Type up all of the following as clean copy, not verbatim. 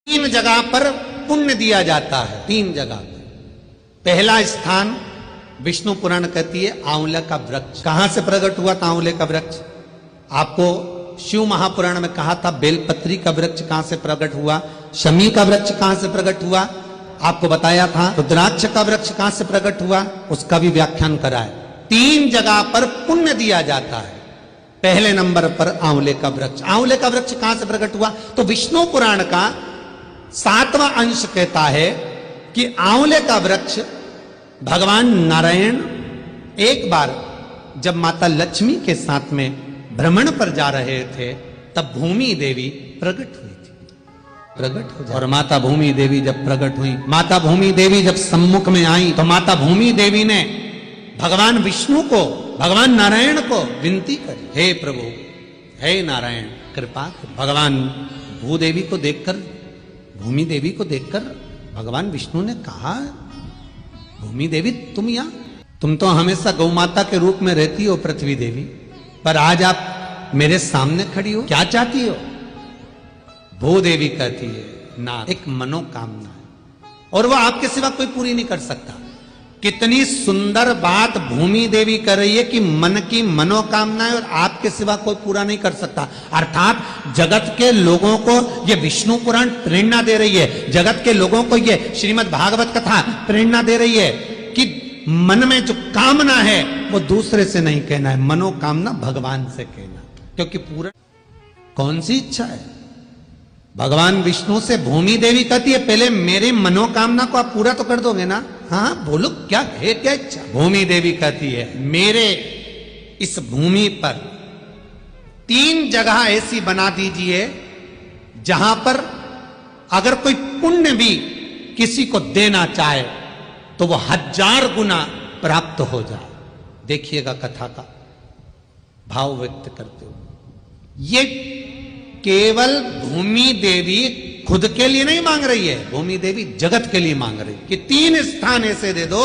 तीन जगह पर पुण्य दिया जाता है, तीन जगह पर। पहला स्थान विष्णु पुराण कहती है आंवले का वृक्ष। कहां से प्रकट हुआ था आंवले का वृक्ष? आपको शिव महापुराण में कहा था बेलपत्री का वृक्ष कहां से प्रकट हुआ, शमी का वृक्ष कहां से प्रकट हुआ, आपको बताया था रुद्राक्ष का वृक्ष कहां से प्रकट हुआ, उसका भी व्याख्यान करा है। तीन जगह पर पुण्य दिया जाता है। पहले नंबर पर आंवले का वृक्ष। आंवले का वृक्ष कहां से प्रकट हुआ? तो विष्णु पुराण का 7वां अंश कहता है कि आंवले का वृक्ष भगवान नारायण एक बार जब माता लक्ष्मी के साथ में भ्रमण पर जा रहे थे तब भूमि देवी प्रकट हुई थी। प्रकट हो जाए और माता भूमि देवी जब प्रकट हुई, माता भूमि देवी जब सम्मुख में आई तो माता भूमि देवी ने भगवान विष्णु को, भगवान नारायण को विनती करी, हे प्रभु, हे नारायण कृपा कर। भगवान भूदेवी को देखकर, भूमि देवी को देखकर भगवान विष्णु ने कहा, भूमि देवी तुम यहां, तुम तो हमेशा गौ माता के रूप में रहती हो पृथ्वी देवी, पर आज आप मेरे सामने खड़ी हो, क्या चाहती हो? भूदेवी कहती है ना, एक मनोकामना है और वह आपके सिवा कोई पूरी नहीं कर सकता। कितनी सुंदर बात भूमि देवी कर रही है कि मन की मनोकामना है और आपके सिवा कोई पूरा नहीं कर सकता। अर्थात जगत के लोगों को यह विष्णु पुराण प्रेरणा दे रही है, जगत के लोगों को यह श्रीमद् भागवत कथा प्रेरणा दे रही है कि मन में जो कामना है वो दूसरे से नहीं कहना है, मनोकामना भगवान से कहना। क्योंकि पूरा कौन सी इच्छा है? भगवान विष्णु से भूमि देवी कहती है पहले मेरे मनोकामना को आप पूरा तो कर दोगे ना? हाँ बोलो, क्या है, क्या इच्छा? भूमि देवी कहती है मेरे इस भूमि पर 3 जगह ऐसी बना दीजिए जहां पर अगर कोई पुण्य भी किसी को देना चाहे तो वो 1000 गुना प्राप्त हो जाए। देखिएगा कथा का भाव व्यक्त करते हुए, ये केवल भूमि देवी खुद के लिए नहीं मांग रही है, भूमि देवी जगत के लिए मांग रही है कि 3 स्थान ऐसे दे दो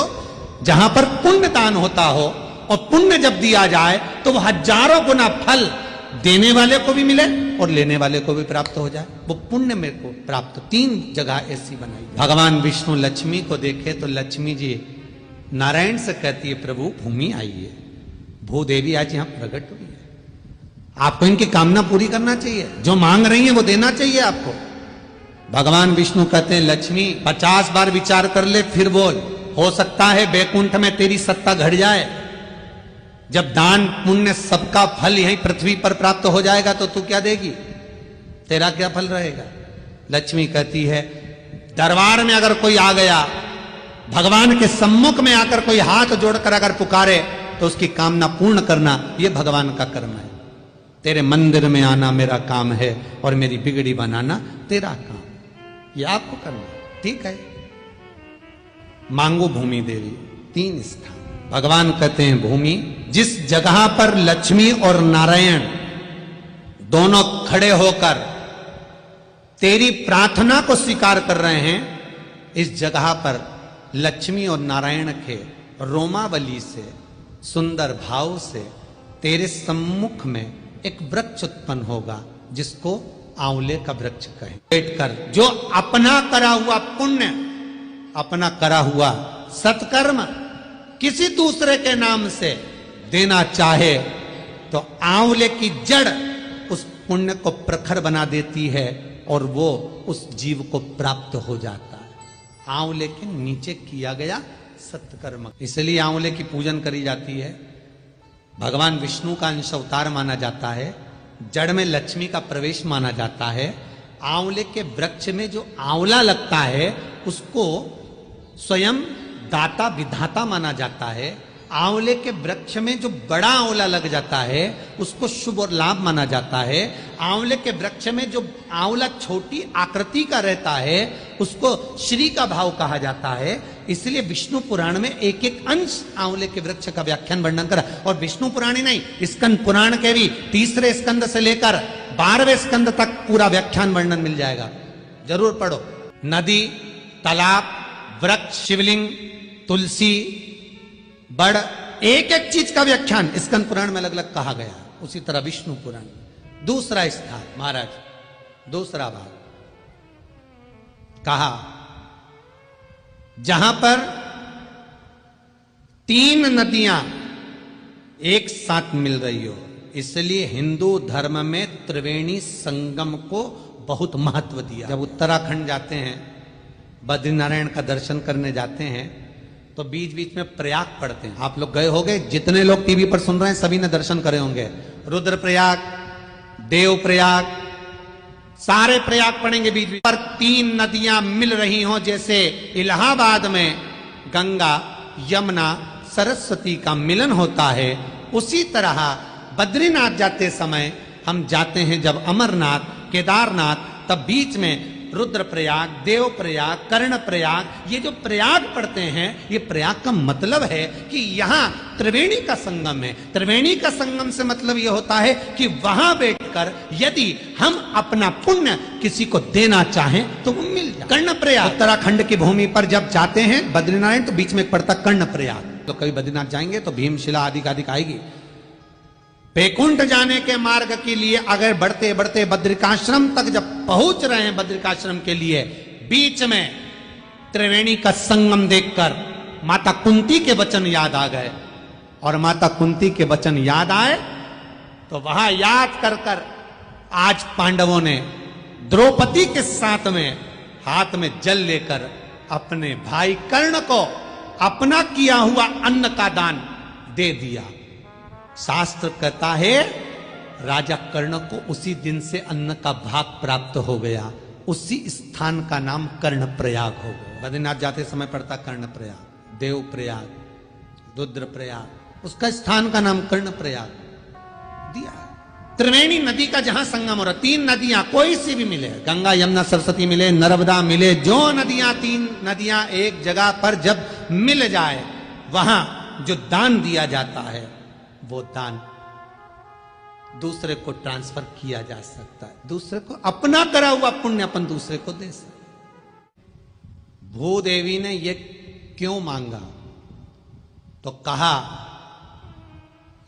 जहां पर पुण्य दान होता हो और पुण्य जब दिया जाए तो वह 1000 गुना फल देने वाले को भी मिले और लेने वाले को भी प्राप्त हो जाए, वो पुण्य मेरे को प्राप्त। 3 जगह ऐसी बनाई। भगवान विष्णु लक्ष्मी को देखे तो लक्ष्मी जी नारायण से कहती है प्रभु भूमि आई है, भूदेवी आज यहां प्रकट हुई है, आपको इनकी कामना पूरी करना चाहिए, जो मांग रही है वो देना चाहिए आपको। भगवान विष्णु कहते हैं लक्ष्मी 50 बार विचार कर ले फिर बोल, हो सकता है बैकुंठ में तेरी सत्ता घट जाए, जब दान पुण्य सबका फल यहीं पृथ्वी पर प्राप्त हो जाएगा तो तू क्या देगी, तेरा क्या फल रहेगा? लक्ष्मी कहती है दरबार में अगर कोई आ गया, भगवान के सम्मुख में आकर कोई हाथ जोड़कर अगर पुकारे तो उसकी कामना पूर्ण करना यह भगवान का कर्म है। तेरे मंदिर में आना मेरा काम है और मेरी बिगड़ी बनाना तेरा काम, यह आपको करना, ठीक है? मांगो भूमि देवी 3 स्थान। भगवान कहते हैं भूमि, जिस जगह पर लक्ष्मी और नारायण दोनों खड़े होकर तेरी प्रार्थना को स्वीकार कर रहे हैं, इस जगह पर लक्ष्मी और नारायण के रोमावली से, सुंदर भाव से तेरे सम्मुख में एक वृक्ष उत्पन्न होगा जिसको आंवले का वृक्ष कहें। बैठकर जो अपना करा हुआ पुण्य, अपना करा हुआ सत्कर्म किसी दूसरे के नाम से देना चाहे तो आंवले की जड़ उस पुण्य को प्रखर बना देती है और वो उस जीव को प्राप्त हो जाता है। आंवले के नीचे किया गया सत्कर्म, इसलिए आंवले की पूजन करी जाती है। भगवान विष्णु का अंश अवतार माना जाता है, जड़ में लक्ष्मी का प्रवेश माना जाता है। आंवले के वृक्ष में जो आंवला लगता है उसको स्वयं दाता विधाता माना जाता है। आंवले के वृक्ष में जो बड़ा आंवला लग जाता है उसको शुभ और लाभ माना जाता है। आंवले के वृक्ष में जो आंवला छोटी आकृति का रहता है उसको श्री का भाव कहा जाता है। इसलिए विष्णु पुराण में एक एक अंश आंवले के वृक्ष का व्याख्यान वर्णन करा, और विष्णु पुराण ही नहीं, स्कंद पुराण के भी 3रे स्कंद से लेकर 12वें स्कंद तक पूरा व्याख्यान वर्णन मिल जाएगा, जरूर पढ़ो। नदी, तालाब, वृक्ष, शिवलिंग, तुलसी, बड़, एक एक चीज का व्याख्यान स्कंद पुराण में अलग अलग कहा गया। उसी तरह विष्णु पुराण। दूसरा स्थान महाराज, दूसरा भाग कहा जहां पर 3 नदियां एक साथ मिल रही हो, इसलिए हिंदू धर्म में त्रिवेणी संगम को बहुत महत्व दिया। जब उत्तराखंड जाते हैं, बद्रीनारायण का दर्शन करने जाते हैं, तो बीच बीच में प्रयाग पढ़ते हैं। आप लोग गए होंगे, जितने लोग टीवी पर सुन रहे हैं सभी ने दर्शन करे होंगे। रुद्रप्रयाग, देवप्रयाग, सारे प्रयाग पढ़ेंगे। बीच बीच पर 3 नदियां मिल रही हों, जैसे इलाहाबाद में गंगा, यमुना, सरस्वती का मिलन होता है, उसी तरह बद्रीनाथ जाते समय हम जाते हैं जब अमरनाथ, केदारनाथ, तब बीच में रुद्रप्रयाग, देवप्रयाग, कर्णप्रयाग, ये जो प्रयाग पढ़ते हैं, ये प्रयाग का मतलब है कि यहां त्रिवेणी का संगम है। त्रिवेणी का संगम से मतलब ये होता है कि वहां बैठकर यदि हम अपना पुण्य किसी को देना चाहें तो वो मिल जाए। कर्णप्रयाग, उत्तराखंड की भूमि पर जब जाते हैं बद्रीनारायण, तो बीच में पड़ता कर्णप्रयाग। तो कभी बद्रीनाथ जाएंगे तो भीमशिला आदि आएगी। बैकुंठ जाने के मार्ग के लिए अगर बढ़ते बढ़ते बद्रिकाश्रम तक जब पहुंच रहे हैं, बद्रिकाश्रम के लिए बीच में त्रिवेणी का संगम देखकर माता कुंती के वचन याद आ गए। और माता कुंती के वचन याद आए तो वहां याद कर कर आज पांडवों ने द्रौपदी के साथ में हाथ में जल लेकर अपने भाई कर्ण को अपना किया हुआ अन्न का दान दे दिया। शास्त्र कहता है राजा कर्ण को उसी दिन से अन्न का भाग प्राप्त हो गया। उसी स्थान का नाम कर्णप्रयाग हो गया। बद्रीनाथ जाते समय पड़ता कर्णप्रयाग, देवप्रयाग, रुद्रप्रयाग, उसका स्थान का नाम कर्णप्रयाग दिया। त्रिवेणी नदी का जहां संगम हो रहा, 3 नदियां कोई सी भी मिले, गंगा, यमुना, सरस्वती मिले, नर्मदा मिले, जो नदियां 3 नदियां एक जगह पर जब मिल जाए, वहां जो दान दिया जाता है वो दान दूसरे को ट्रांसफर किया जा सकता है। दूसरे को अपना करा हुआ पुण्य अपन दूसरे को दे सकते। भूदेवी ने ये क्यों मांगा? तो कहा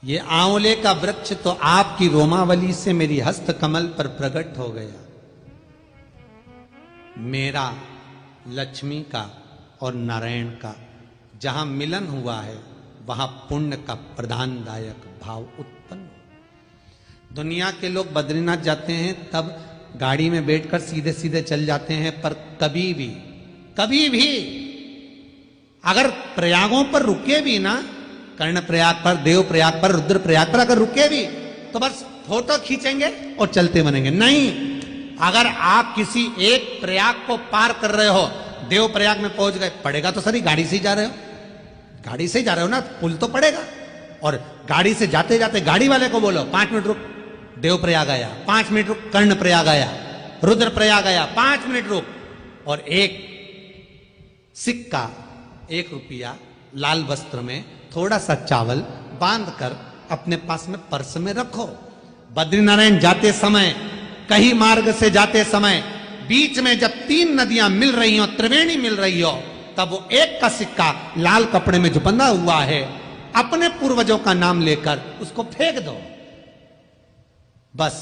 ये आंवले का वृक्ष तो आपकी रोमावली से मेरी हस्त कमल पर प्रकट हो गया। मेरा लक्ष्मी का और नारायण का जहां मिलन हुआ है, वहां पुण्य का प्रधानदायक भाव उत्पन्न। दुनिया के लोग बद्रीनाथ जाते हैं तब गाड़ी में बैठकर सीधे सीधे चल जाते हैं, पर कभी भी अगर प्रयागों पर रुके भी ना, कर्णप्रयाग पर, देवप्रयाग पर, रुद्रप्रयाग पर अगर रुके भी तो बस फोटो खींचेंगे और चलते बनेंगे। नहीं, अगर आप किसी एक प्रयाग को पार कर रहे हो, देवप्रयाग में पहुंच गए, पड़ेगा तो सही, गाड़ी से ही जा रहे हो, गाड़ी से ही जा रहे हो ना, पुल तो पड़ेगा। और गाड़ी से जाते जाते गाड़ी वाले को बोलो 5 मिनट रुक, देवप्रयाग आया, 5 मिनट रुक, कर्णप्रयाग आया, रुद्रप्रयाग आया, 5 मिनट रुक, और एक सिक्का, 1 रुपया लाल वस्त्र में थोड़ा सा चावल बांधकर अपने पास में पर्स में रखो। बद्रीनारायण जाते समय, कहीं मार्ग से जाते समय, बीच में जब 3 नदियां मिल रही हो, त्रिवेणी मिल रही हो, तब वो 1 का सिक्का लाल कपड़े में जो बंधा हुआ है, अपने पूर्वजों का नाम लेकर उसको फेंक दो। बस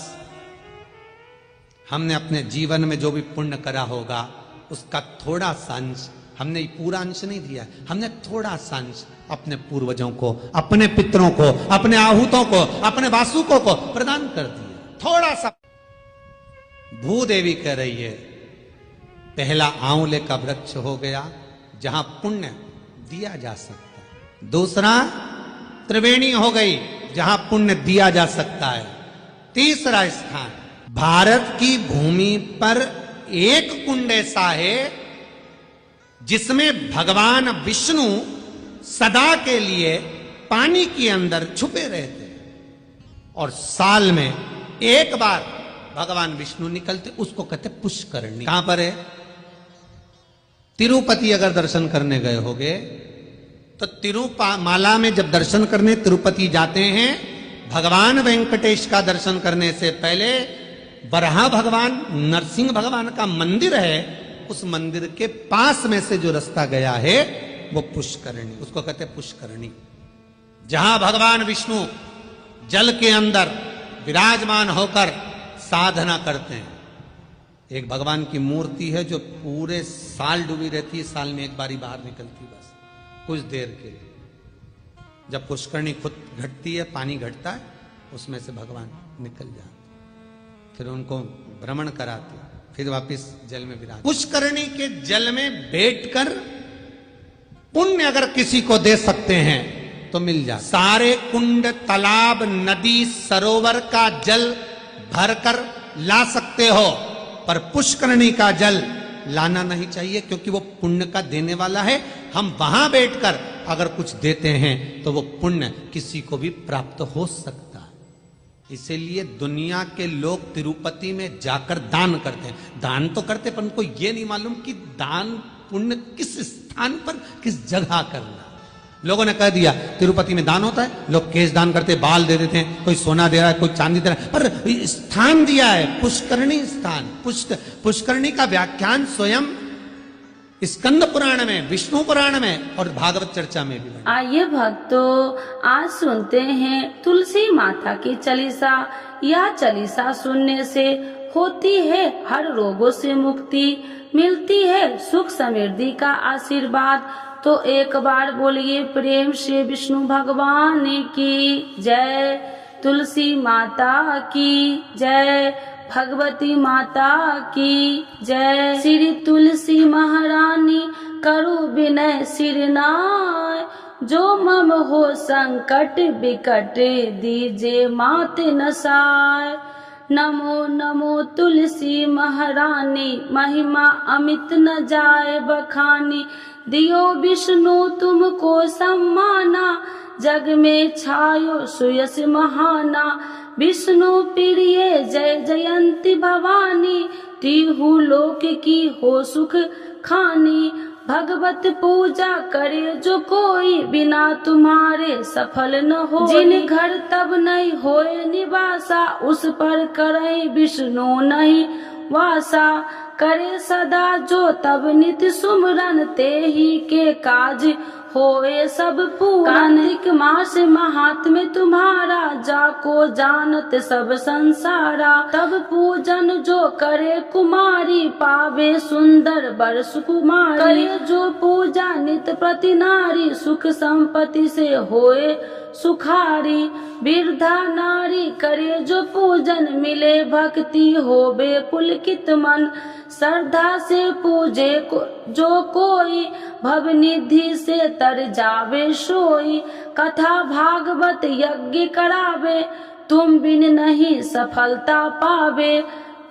हमने अपने जीवन में जो भी पुण्य करा होगा उसका थोड़ा सा अंश, हमने पूरा अंश नहीं दिया, हमने थोड़ा सा अंश अपने पूर्वजों को, अपने पितरों को, अपने आहूतों को, अपने वासुकों को प्रदान कर दिया। थोड़ा सा। भूदेवी कह रही है पहला आंवले का वृक्ष हो गया जहां पुण्य दिया जा सकता है। दूसरा त्रिवेणी हो गई जहां पुण्य दिया जा सकता है। तीसरा स्थान भारत की भूमि पर एक कुंड ऐसा है जिसमें भगवान विष्णु सदा के लिए पानी के अंदर छुपे रहते हैं और साल में एक बार भगवान विष्णु निकलते, उसको कहते पुष्करणी। कहां पर है? तिरुपति अगर दर्शन करने गए होगे तो तिरुमाला में जब दर्शन करने तिरुपति जाते हैं, भगवान वेंकटेश का दर्शन करने से पहले बरहा भगवान नरसिंह भगवान का मंदिर है, उस मंदिर के पास में से जो रास्ता गया है वो पुष्करणी, उसको कहते हैं पुष्करणी। जहां भगवान विष्णु जल के अंदर विराजमान होकर साधना करते हैं। एक भगवान की मूर्ति है जो पूरे साल डूबी रहती है, साल में एक बारी बाहर निकलती बस कुछ देर के लिए। जब पुष्करणी खुद घटती है, पानी घटता है, उसमें से भगवान निकल जाते, फिर उनको भ्रमण कराते, फिर वापस जल में विराज। पुष्करणी के जल में बैठकर पुण्य अगर किसी को दे सकते हैं तो मिल जाए। सारे कुंड, तालाब, नदी, सरोवर का जल भरकर ला सकते हो, पर पुष्करणी का जल लाना नहीं चाहिए, क्योंकि वो पुण्य का देने वाला है। हम वहां बैठकर अगर कुछ देते हैं तो वो पुण्य किसी को भी प्राप्त हो सकता है। इसीलिए दुनिया के लोग तिरुपति में जाकर दान करते हैं। दान तो करते, पर उनको ये नहीं मालूम कि दान पुण्य किस स्थान पर, किस जगह करना। लोगों ने कह दिया तिरुपति में दान होता है, लोग केश दान करते, बाल दे देते हैं, कोई सोना दे रहा है, कोई चांदी दे रहा है, पर स्थान दिया है पुष्करणी स्थान। पुष्करणी का व्याख्यान स्वयं स्कंद पुराण में, विष्णु पुराण में और भागवत चर्चा में भी। आइए भक्तों, आज सुनते हैं तुलसी माता की चालीसा। यह चालीसा सुनने से होती है हर रोगों से मुक्ति, मिलती है सुख समृद्धि का आशीर्वाद। तो एक बार बोलिए प्रेम से विष्णु भगवान की जय, तुलसी माता की जय, भगवती माता की जय। श्री तुलसी महारानी करु विनय सिरनाय, जो मम हो संकट विकट दीजे मात नसाय। नमो नमो तुलसी महारानी, महिमा अमित न जाए बखानी। दियो विष्णु तुमको सम्माना, जग में छायो सुयस महाना। विष्णु प्रिय जय जयंती भवानी, तिहु लोक की हो सुख खानी। भगवत पूजा करे जो कोई, बिना तुम्हारे सफल न हो। जिन घर तब नहीं होए निवासा, उस पर करे विष्णु नहीं वासा। करे सदा जो तब नित सुमरन, ते ही के काज होए सब पूरन। कार्तिक मास महात्म्य तुम्हारा, जाको जानत सब संसारा। तब पूजन जो करे कुमारी, पावे सुंदर वर सुकुमारी। करे जो पूजा नित प्रति नारी, सुख संपत्ति से होए सुखारी। वृद्धा नारी करे जो पूजन, मिले भक्ति होवे पुलकित मन। श्रद्धा से पूजे जो कोई, भव निधि से तर जावे सोई। कथा भागवत यज्ञ करावे, तुम बिन नहीं सफलता पावे।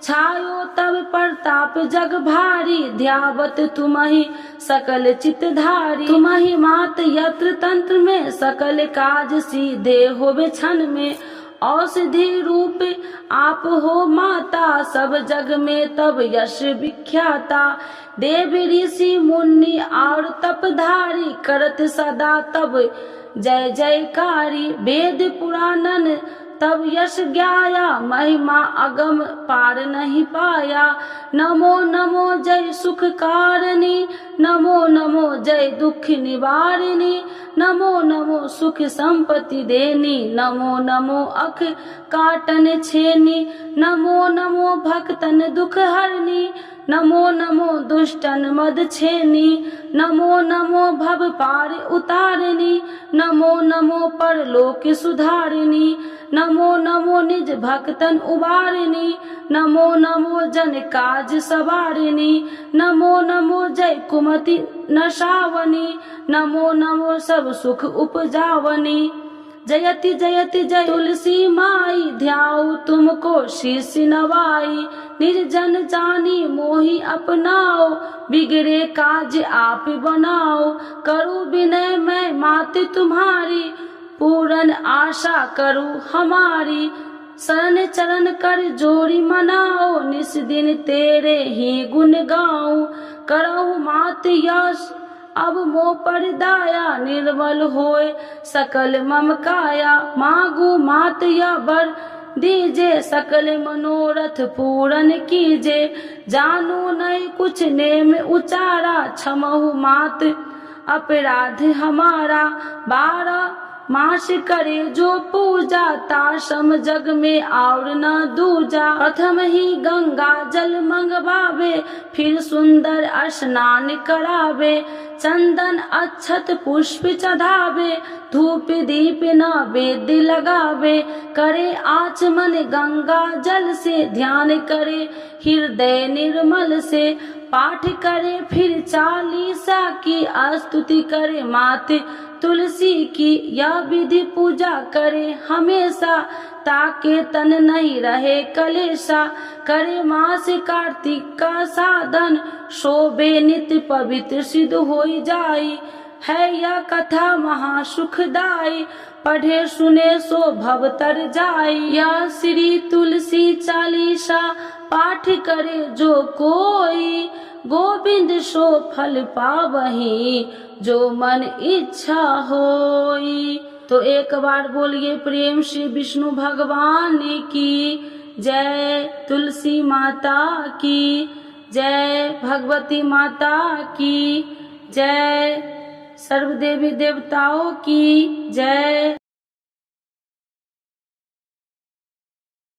छायो तब प्रताप जग भारी, ध्यावत तुम्हि सकल चितधारी। तुम्हि मात यत्र तंत्र में, सकल काज सीधे होवे क्षण में। औषधि रूप आप हो माता, सब जग में तब यश विख्याता। देव ऋषि मुनि और तपधारी, करत सदा तब जय जयकारी। वेद पुराणन तब यश ज्ञाया, महिमा अगम पार नहीं पाया। नमो नमो जय सुख कारिणी, नमो नमो जय दुख निवारिणी। नमो नमो सुख संपत्ति देनी, नमो नमो अख काटन छेनी। नमो नमो भक्तन दुख हरनी, नमो नमो दुष्टन मद छेनी। नमो नमो भव पार उतारिणी, नमो नमो परलोक सुधारिणी। नमो नमो निज भक्तन उबारिणी, नमो नमो जन काज सवारिणी। नमो नमो जय कुमति नशावनी, नमो नमो सब सुख उपजावनी। जयति जयति जय तुलसी माई, ध्याऊ तुमको शीश नवाई। निर्जन जानी मोहि अपनाओ, बिगड़े काज आप बनाओ। करूँ विनय मैं मात तुम्हारी, पूरन आशा करूँ हमारी। शरण चरण कर जोड़ी मनाओ, निस दिन तेरे ही गुण गाऊं। करहु मात यश अब मोह पर दाया, निर्मल होए सकल मम काया। मांगू मात या वर दीजे, सकल मनोरथ पूरन कीजे। जानू नहीं कुछ नेम उचारा, क्षमहु मात अपराध हमारा। मास करे जो पूजा, ताशम जग में और न दूजा। प्रथम ही गंगा जल मंगवावे, फिर सुंदर स्नान करावे। चंदन अक्षत पुष्प चढ़ावे, धूप दीप नैवेद्य लगावे। करे आचमन गंगा जल से, ध्यान करे हृदय निर्मल से। पाठ करे फिर चालीसा की, स्तुति करे माते तुलसी की। यह विधि पूजा करे हमेशा, ताके तन नहीं रहे कलेशा। करे मास कार्तिक का साधन, शोभे नित्य पवित्र सिद्ध होई जाई। है यह कथा महा सुखदाई, पढ़े सुने सो भव तर जाई। यह श्री तुलसी चालीसा, पाठ करे जो कोई। गोविंद सो फल पावही, जो मन इच्छा होई। तो एक बार बोलिए प्रेम से विष्णु भगवान की जय, तुलसी माता की जय, भगवती माता की जय, सर्व देवी देवताओं की जय।